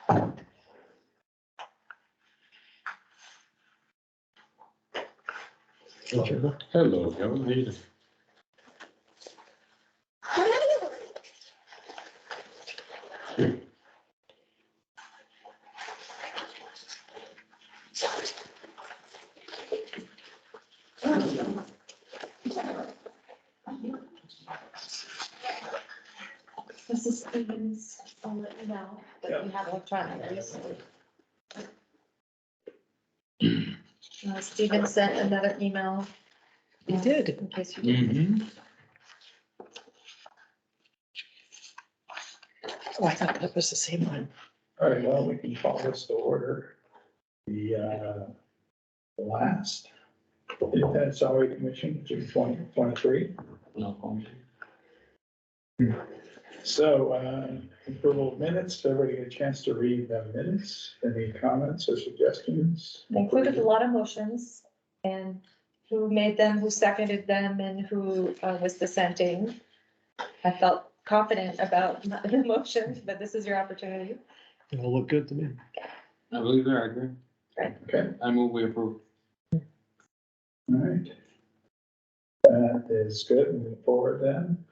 Hello, young lady. This is Stevens, I'll let you know, that we have electronic. Steven sent another email. He did. In case you didn't. Oh, I thought that was the same one. All right, well, we can call this to order. The last independent salary commission, which is 2023. So, approval of minutes, everybody get a chance to read the minutes, any comments or suggestions? They included a lot of motions and who made them, who seconded them, and who was dissenting. I felt confident about the motions, but this is your opportunity. It'll look good to me. I believe I agree. Okay, I move we approve. all right. That is good, moving forward then.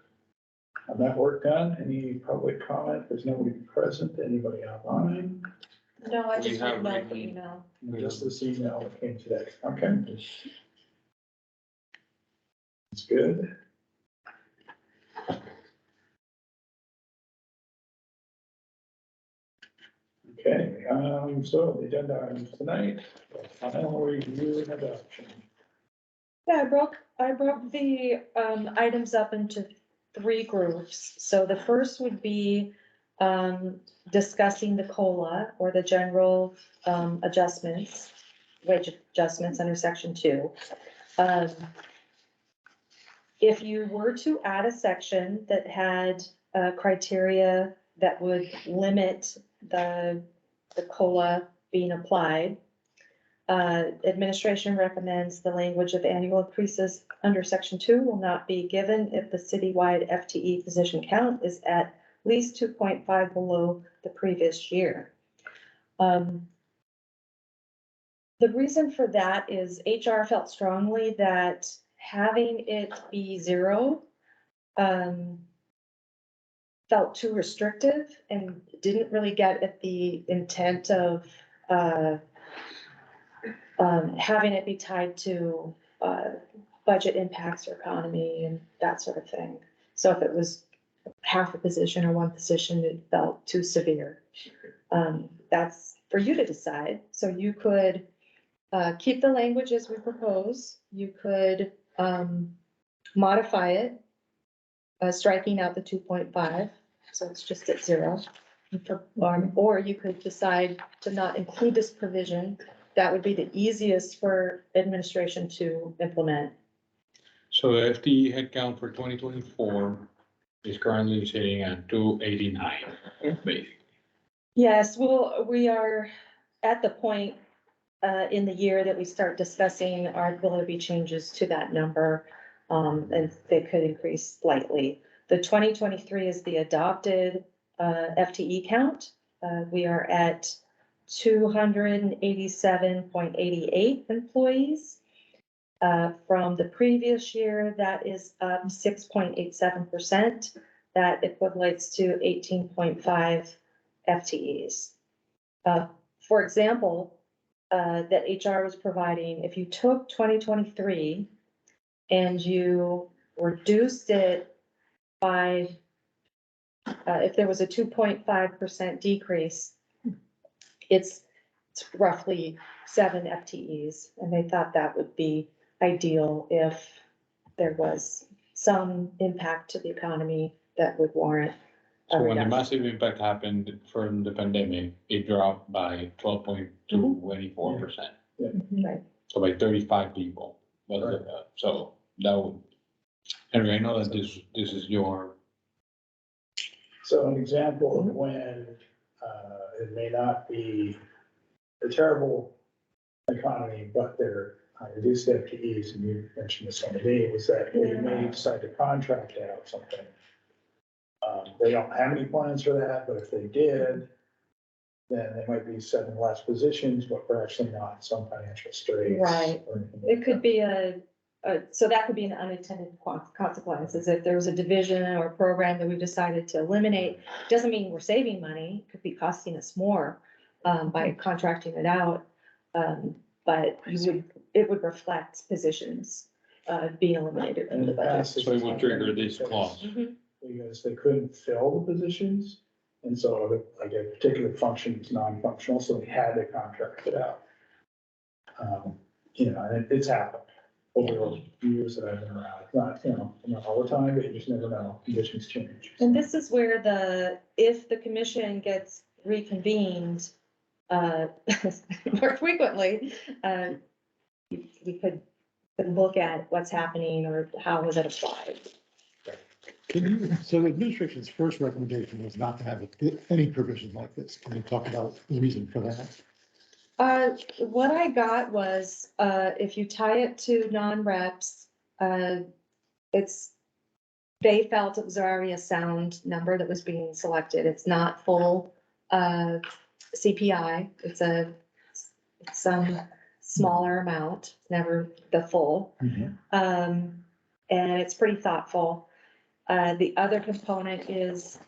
On that work done, any public comment? There's nobody present, anybody online? No, I We just have read no written- email. Just this email that came today, okay. It's good. Okay, so the agenda items tonight, final review and adoption. Yeah, I broke the items up into three groups. So the first would be discussing the COLA or the general adjustments, wage adjustments under section 2. If you were to add a section that had criteria that would limit the COLA being applied, administration recommends the language of annual increases under section 2 will not be given if the citywide FTE position count is at least 2.5 below the previous year. The reason for that is HR felt strongly that having it be 0 felt too restrictive and didn't really get at the intent of having it be tied to budget impacts or economy and that sort of thing. So if it was half a position or one position, it felt too severe. That's for you to decide. So you could keep the language as we propose. You could modify it, striking out the 2.5, so it's just at 0. Or you could decide to not include this provision. That would be the easiest for administration to implement. So the FTE headcount for 2024 is currently sitting at 289, basically. Yes, we are at the point in the year that we start discussing will there be changes to that number, and they could increase slightly. The 2023 is the adopted FTE count. We are at 287.88 employees. From the previous year, that is up 6.87%. That equates to 18.5 FTEs. For example, that HR was providing, if you took 2023 and you reduced it by, if there was a 2.5% decrease, it's roughly 7 FTEs. And they thought that would be ideal if there was some impact to the economy that would warrant. So when the massive impact happened from the pandemic, it dropped by 12.24%. Right. So by 35 people. So that would, anyway, I know that this is your, So an example of when it may not be a terrible economy, but they're reduced FTEs, and you mentioned this one to me, was that they may decide to contract out something. They don't have any plans for that, but if they did, then they might be 7 less positions, but we're actually not in some financial straits. Right. or anything It like could that. be so that could be an unintended consequences. If there was a division or a program that we decided to eliminate, doesn't mean we're saving money, it could be costing us more, by contracting it out. But it would reflect positions, being eliminated And from the in the past, budget. So it would trigger this clause. Mhm. Because they couldn't fill the positions. And so like a particular function is non-functional, so they had to contract it out. You know, and it's happened over the years that I've been around. It's not, not all the time, but you just never know. Conditions change. And this is where if the commission gets reconvened, more frequently, we could look at what's happening or how was it applied. So the administration's first recommendation was not to have any provision like this. Can you talk about the reason for that? What I got was, if you tie it to non-reps, they felt it was already a sound number that was being selected. It's not full, CPI. It's some smaller amount, never the full. And it's pretty thoughtful. The other component is,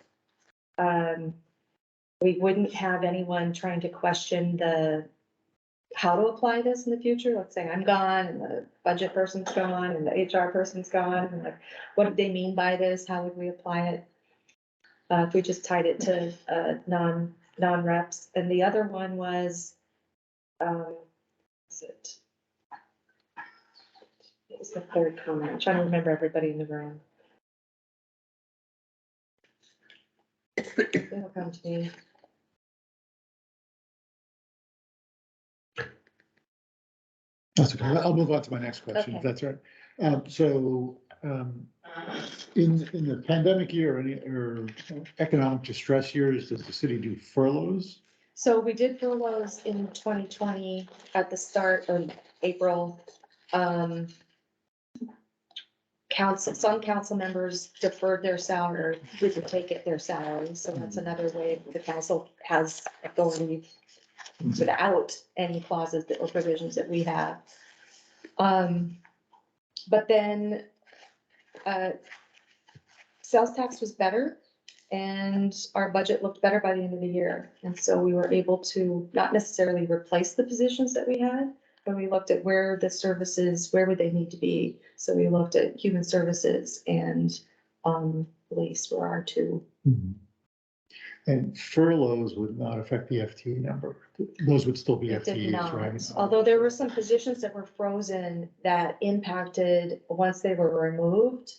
we wouldn't have anyone trying to question how to apply this in the future. Let's say I'm gone and the budget person's gone and the HR person's gone, and like, what did they mean by this? How would we apply it? If we just tied it to, non-reps. And the other one was, what was the third comment? I'm trying to remember everybody in the room. It'll come to me. That's okay. I'll move on to my next question, if Okay. that's right. In the pandemic year or economic distress years, does the city do furloughs? So we did furloughs in 2020 at the start of April. Some council members deferred their salary, didn't take it their salary, so that's another way the council has authority without any clauses or provisions that we have. But then, sales tax was better and our budget looked better by the end of the year. And so we were able to not necessarily replace the positions that we had, but we looked at where the services, where would they need to be? So we looked at human services and, police were our two. And furloughs would not affect the FTE number. Those would still be It did FTEs, right? not, although there were some positions that were frozen that impacted once they were removed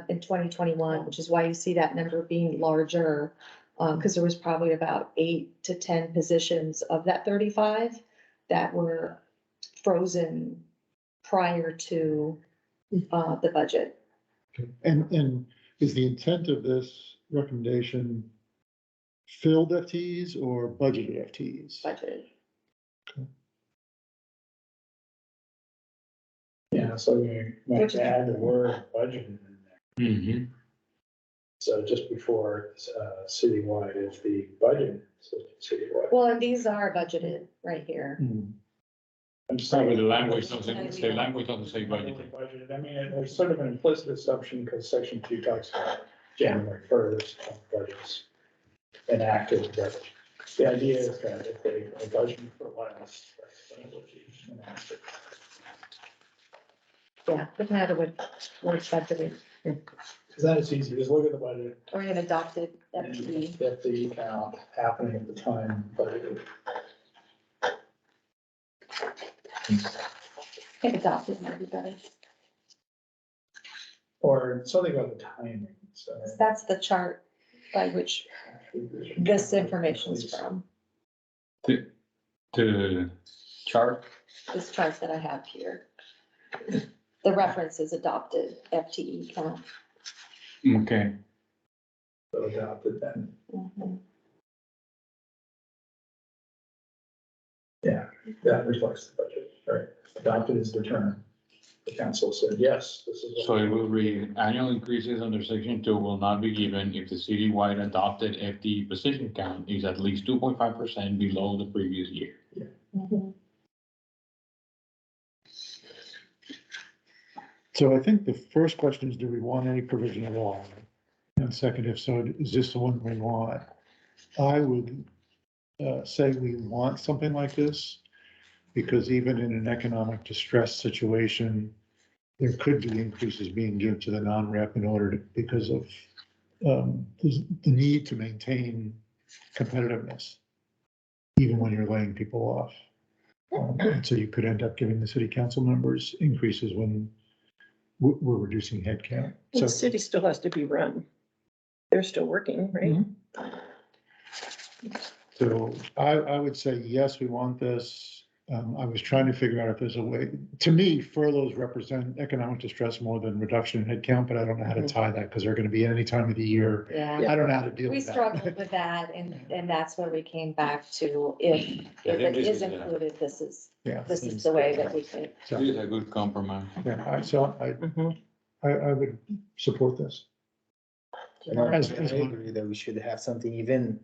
in 2021, which is why you see that number being larger. Because there was probably about 8 to 10 positions of that 35 that were frozen prior to the budget. And is the intent of this recommendation filled FTEs or budgeted FTEs? Budgeted. Yeah, so we might add the word budget in there. Mhm. So just before, citywide is the budget, so citywide. Well, and these are budgeted right here. I'm just Probably saying. the language doesn't say budgeting. Budgeted. I mean, there's sort of an implicit assumption because section 2 talks about January 1st budgets enacted, but the idea is that if they are budgeting for less, that's what you enacted. Yeah, doesn't matter what it's budgeted Because then it's easy, just look at the budget. or an adopted and FTE. Get the count happening at the time budgeted. I think adopted might be better. Or something about the timing, so. That's the chart by which this information is from, The chart, this chart that I have here. The reference is adopted FTE count. okay. So adopted then, Mhm. yeah, that reflects the budget, right? Adopted is the term. the council said, yes, this is. So it will read, annual increases under section 2 will not be given if the citywide adopted FTE position count is at least 2.5% below the previous year. Mhm. So I think the first question is, do we want any provision at all? And second, if so, is this the one we want? I would say we want something like this, because even in an economic distress situation, there could be increases being given to the non-rep in order to, because of the need to maintain competitiveness, even when you're laying people off. And so you could end up giving the city council members increases when we're reducing headcount. The So city still has to be run. They're still working, right? So I would say, yes, we want this. I was trying to figure out if there's a way, to me, furloughs represent economic distress more than reduction in headcount, but I don't know how to tie that because they're going to be any time of the year. Yeah, I don't know how to deal we with that. struggled with that and that's where we came back to if it is included, this is Yeah, the way that we think. so, It is a good compromise. yeah, Mhm. I would support this. No, I As agree that we should have something even,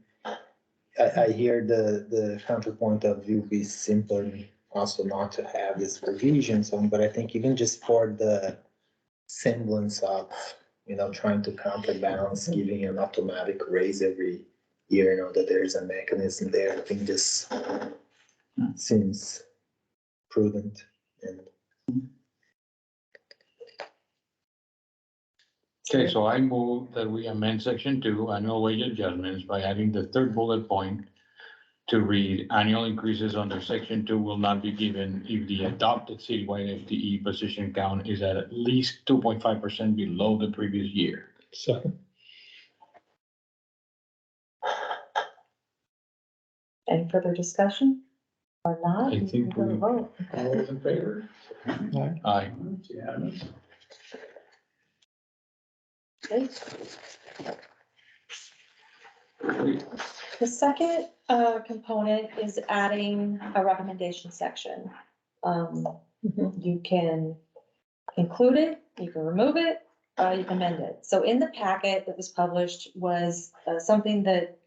I hear the counterpoint of view be simpler also not to have this revision song, but I think even just for the semblance of, trying to counterbalance, giving an automatic raise every year, that there's a mechanism there, I think this seems prudent and. Okay, so I move that we amend section 2, annual wage adjustments, by adding the third bullet point to read, annual increases under section 2 will not be given if the adopted citywide FTE position count is at least 2.5% below the previous year. Second. Any further discussion or not? I think we- Vote. All those in favor? Aye. It's unanimous. Okay. The second component is adding a recommendation section. You can include it, you can remove it, you can amend it. So in the packet that was published was something that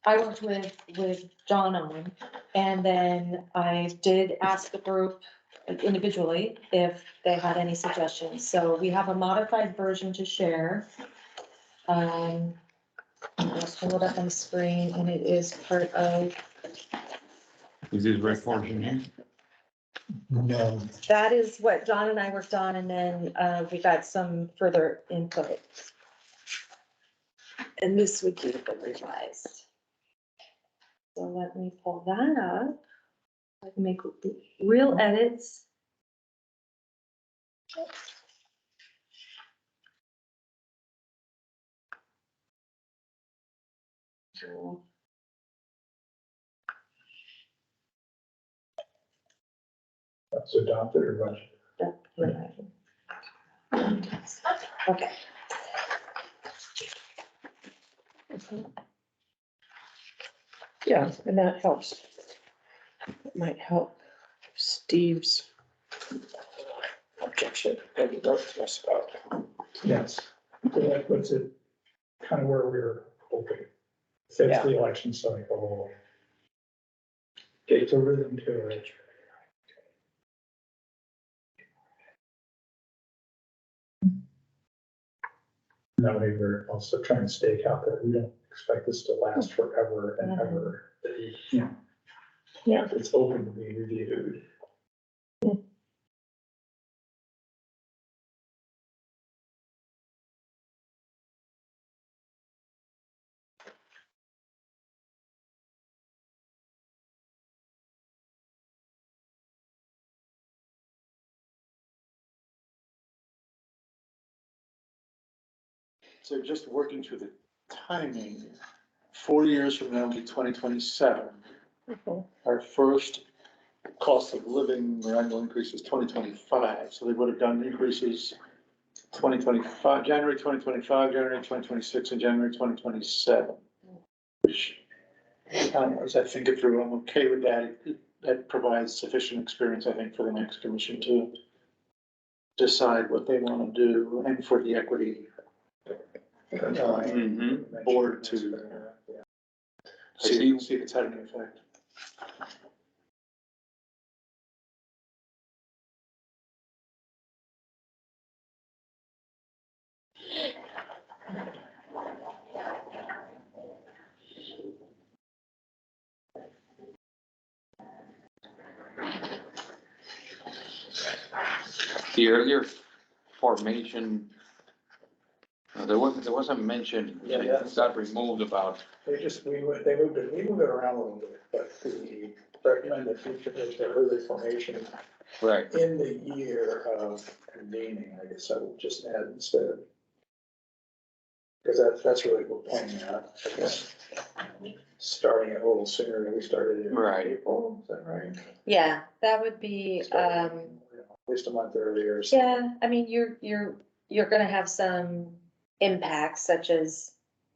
I worked with John on, and then I did ask the group individually if they had any suggestions. So we have a modified version to share. Let's pull it up on the screen, and it is part of, Is this red portion here? No, that is what John and I worked on, and then we got some further input. And this would be the revised. So let me pull that up. I can make real edits. So, That's adopted or budget. Okay. Yeah, and that helps. It might help Steve's objection, that we don't stress about. Yes. So that puts it kind of where we were hoping. Fits the election cycle. It's a rhythm to it. Now we were also trying to stake out that we don't expect this to last forever and ever. Yeah. It's open to be reviewed. So just working through the timing, 4 years from now to 2027, our first cost of living or annual increase is 2025. So they would have done increases 2025, January 2025, January 2026, and January 2027. Which, as I think it through, I'm okay with that. That provides sufficient experience, I think, for the next commission to decide what they wanna do and for the equity board to see if it's having an effect. The earlier formation, there was a mention, Yeah, it got removed about, They moved it around a little bit, but the recommended future is the early formation right, in the year of convening, I guess I would just add instead of. Because that's really what we're pointing at, I guess. Starting it a little sooner than we started in Right. April, is that right? Yeah, that would be, At least a month earlier. so- yeah, I mean, you're gonna have some impacts such as,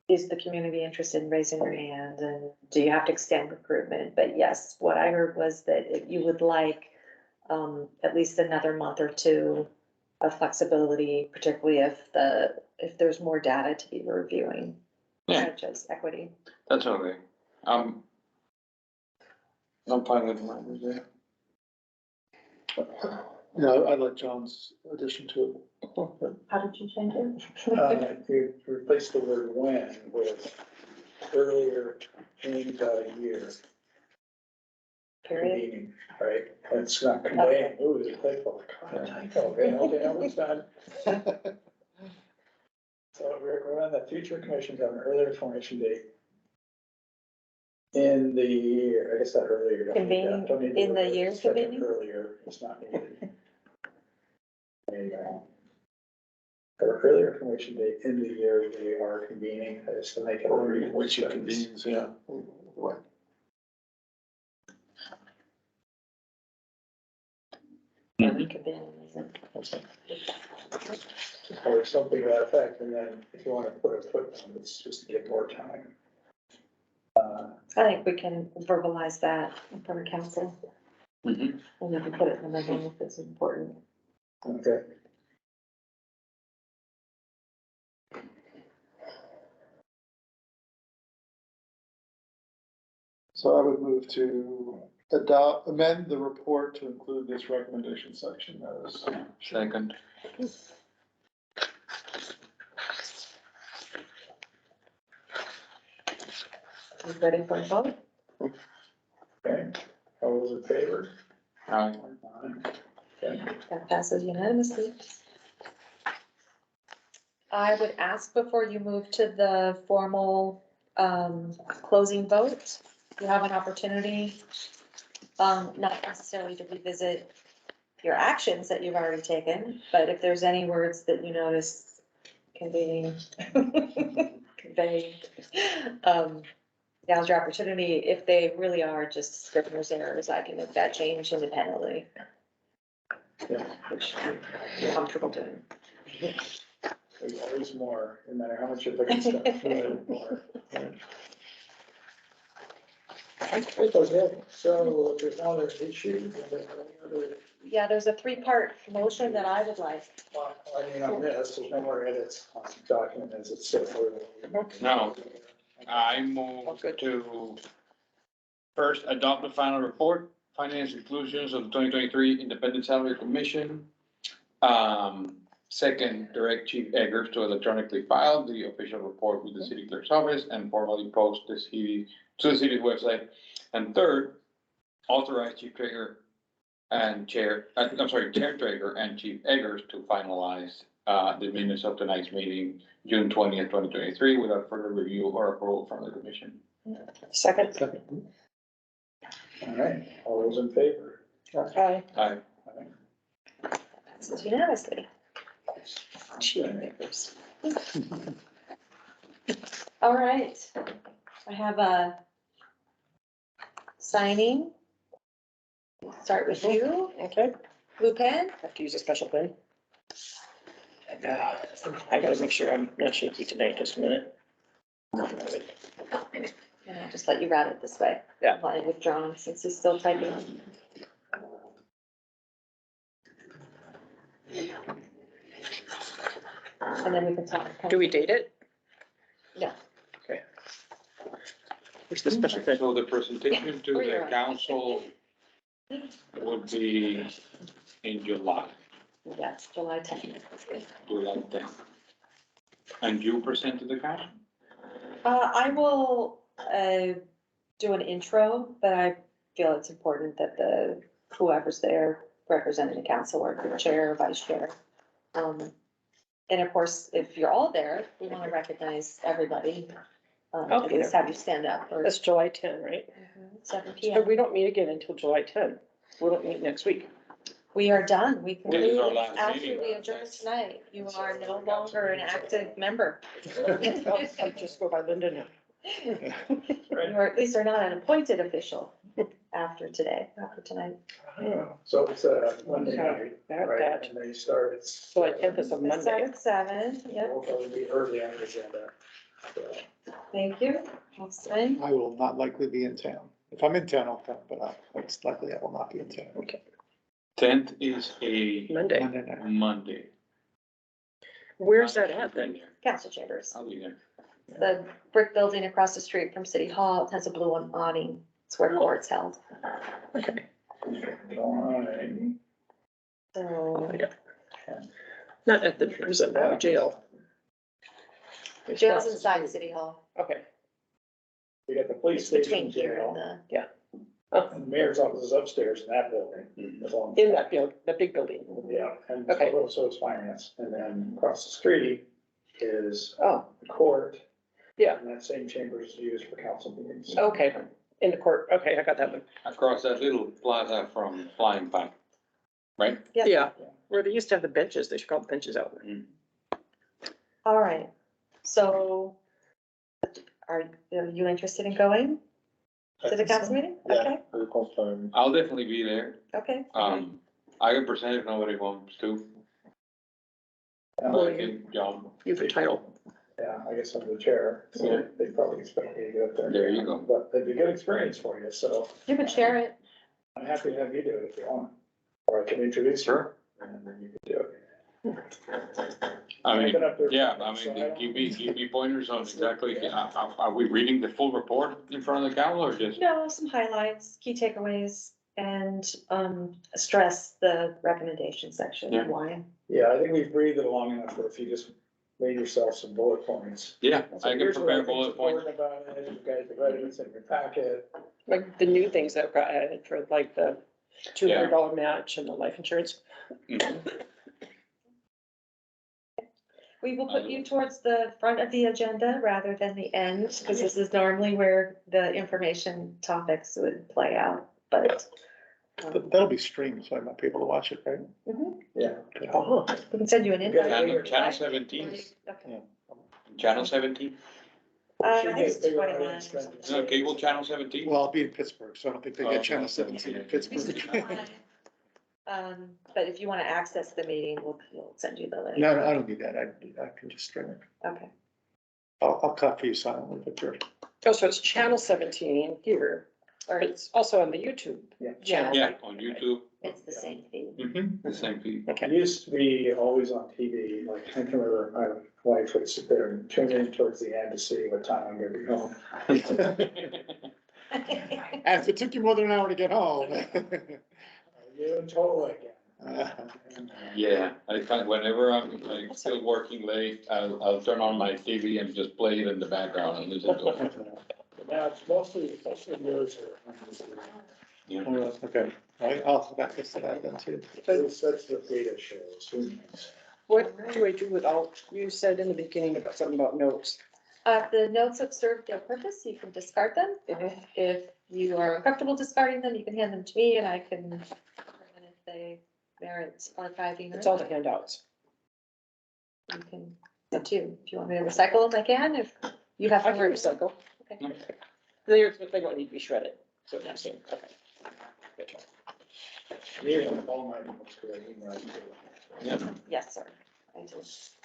is the community interested in raising their hand, and do you have to extend recruitment? But yes, what I heard was that if you would like, at least another month or two of flexibility, particularly if there's more data to be reviewing, Yeah. such as equity. that's okay. I'm fine with language there. No, I like John's addition to it. How did you change it? You replace the word when with earlier in the year. Period. Convening, right? And it's not conveying, ooh, there's a typo, okay, I understand. So we're on the future commissions have an earlier formation date. In the year, I guess that earlier. don't need that, Convening don't need to in do the it year second convening? Earlier, it's not needed. There you go. Have an earlier formation date in the year they are convening, just to make it. Or which it convenes, yeah. What? Or something to that effect, and then if you wanna put a footnote, it's just to get more time. I think we can verbalize that in front of council, Mhm. and we can put it in the memo if it's important. Okay. So I would move to amend the report to include this recommendation section as. Second, You ready for a vote? Okay, all those in favor? aye. Okay. That passes unanimously. I would ask before you move to the formal, closing vote, you have an opportunity, not necessarily to revisit your actions that you've already taken, but if there's any words that you notice conveying, now's your opportunity. If they really are just scrivener's errors, I can make that change independently. Yeah. Which you're comfortable doing. There's always more, no matter how much you're looking stuff, there's more. Okay, so if there's no other issues, if there's any other, Yeah, there's a three-part motion that I would like. well, I mean, on this, there's no more edits on the document as it's so. No. I move to first adopt the final report, finance inclusions of the 2023 Independent Salary Commission. Second, direct Chief Eggers to electronically file the official report with the city clerk's office and formally post to the city's website. And third, authorize Chief Traeger and Chair Traeger and Chief Eggers to finalize the minutes of tonight's meeting, June 20th, 2023, without further review or approval from the commission. Second. All right, all those in favor? Aye. Aye. Passes unanimously. All right, I have a signing. Start with you, Okay, blue pen. have to use a special pen. I gotta make sure I'm not shaky tonight, just a minute. And I'll just let you route it this way. Yeah. Mine with John, since he's still typing. And then we can talk. Do we date it? No. Okay. Where's the special thing? So the presentation to Or you're the on. council would be in July, Yes, July 10th. July 10th. And you present to the council? I will, do an intro, but I feel it's important that whoever's there representing the council, or the chair or vice chair. And of course, if you're all there, we want to recognize everybody. At Okay. least have you stand up for That's July 10, right? 7 But PM. we don't meet again until July 10. We don't meet next week. We are done. We This is our conclude last after meeting. we adjourn tonight. You are no longer an active member. I'll just go by Linda now. You are, at least are not an appointed official after today, after tonight. So it's a Monday night, That- right, that. and they start at. July 10th is a Let's start Monday. at 7, yep, We'll probably be early on the agenda. So, thank you. Austin. I will not likely be in town. If I'm in town, I'll come, but it's likely I will not be in town. Okay, 10th is a Monday. Monday night. Monday. Where's that at then? Council chambers. I'll be there. The brick building across the street from City Hall, it has a blue awning. It's where court's held. Okay. Fine. So Not at the prison, jail. jail's inside City Hall. Okay. We got the police It's station, between here and jail, the, and the mayor's office is upstairs in that building. That's all. In that building, the big building. Yeah, and Okay. so is finance, and then across the street is Oh, the court. Yeah. And that same chamber is used for council meetings. okay. In the court. Okay, I got that one. Across that little plaza from Flying Pipe, right? Yeah. Yeah, where they used to have the benches, they should call the benches out. all right. So are you interested in going to the council meeting? Okay, I'll confirm. I'll definitely be there. okay. I can present if nobody wants to. Well, I can, John, You have a title. Yeah, I guess I'm the chair, Yeah. so they probably expect me to go up there. There you go. But it'd be a good experience for you, so. You can share it. I'm happy to have you do it if you want, or I can introduce you. Sure. And then you can do it. I mean, I've been up there yeah, before, I so mean, don't- give me pointers on exactly, are we reading the full report in front of the council or just? No, some highlights, key takeaways, and stress the recommendation section, Yeah. why. Yeah, I think we've breathed it long enough where if you just made yourself some bullet points. Yeah, So I can here's what prepare think is bullet points. important About it, you guys have read it, it's in your packet. Like the new things that got added for like the $200 match and the life insurance. We will put you towards the front of the agenda rather than the end, because this is normally where the information topics would play out, but. That'll be streamed, so I might be able to watch it, right? Yeah. Oh, We can send you an invite. Channel 17, Okay. channel 17, I think it's 21. no, cable channel 17? Well, I'll be in Pittsburgh, so I don't think they Oh, get channel okay. 17 in It's Pittsburgh. 21. But if you want to access the meeting, we'll send you the link. No, I don't need that. I can just stream it. Okay. I'll cut for you silently, Victor. Oh, so it's channel 17 here, or it's also on the YouTube Yeah. channel. Yeah, on YouTube, It's the same feed. the same feed. It Okay. used to be always on TV, like, I can remember my wife would sit there and tune in towards the end to see what time I'm gonna be home. And if it took you more than an hour to get home. You in total again. Yeah, I find whenever I'm like still working late, I'll turn on my TV and just play it in the background and listen to it. Now, it's mostly yours are. Okay, I'll back this to that then too. That's the data shows. Who knows? What do I do with all, you said in the beginning about something about notes. The notes have served their purpose, you can discard them. If you are uncomfortable discarding them, you can hand them to me and I can, determine if they merit archiving. or It's all the not. handouts. You can, up to you. If you want me to recycle them, I can, if you have. I to can work. recycle. Okay. They don't need to be shredded, so I'm saying, okay. Good. Yeah, all my notes, correct, you know, Yeah. Yes, sir. I do.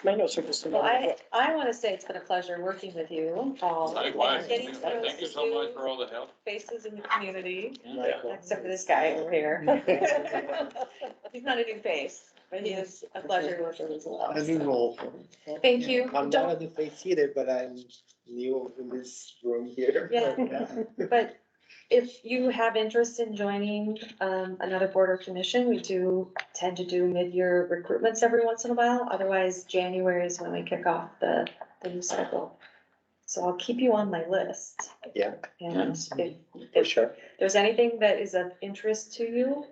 My notes are just. Well, I want to say it's been a pleasure working with you all. Likewise, Getting to know thank you so much new for all the help. faces in the community, Yeah. except for this guy over here. He's not a new face, It is a pleasure working with you. A new role. Thank you. I'm Don't- not a new face either, but I'm new in this room here. Yeah. But if you have interest in joining, another board or commission, we do tend to do mid-year recruitments every once in a while. Otherwise, January is when we kick off the new cycle. So I'll keep you on my list. Yeah. And For if sure. there's anything that is of interest to you,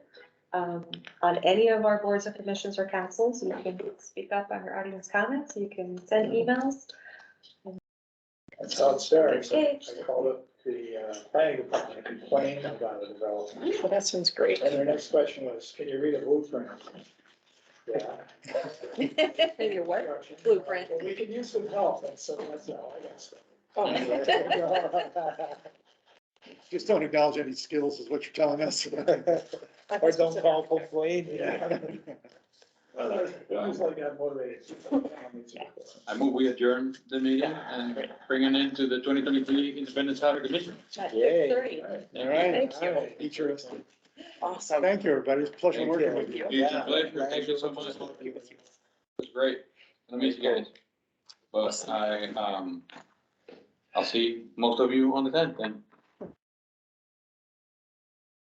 on any of our boards and commissions or councils, you can speak up on your audience comments, you can send emails. That's how it starts. I Okay. called up the planning department, complained about the development. Well, that sounds great. And their next question was, can you read a blueprint? Yeah. Maybe what? Blueprint. Well, we could use some help, and so that's how I got started. Oh. Just don't acknowledge any skills is what you're telling us. Or don't call complain. Well, I was like, I'm motivated. I move we adjourn the meeting and bring it into the 2023 Independence Charter Commission. At Yay. 6:30. All right. Thank you. Interesting. Awesome. Thank you, everybody. It's a pleasure Thank working you. with you. It's a Yeah. pleasure. Thank you so much. It was great. Let me meet you guys. But I'll see most of you on the 10th then.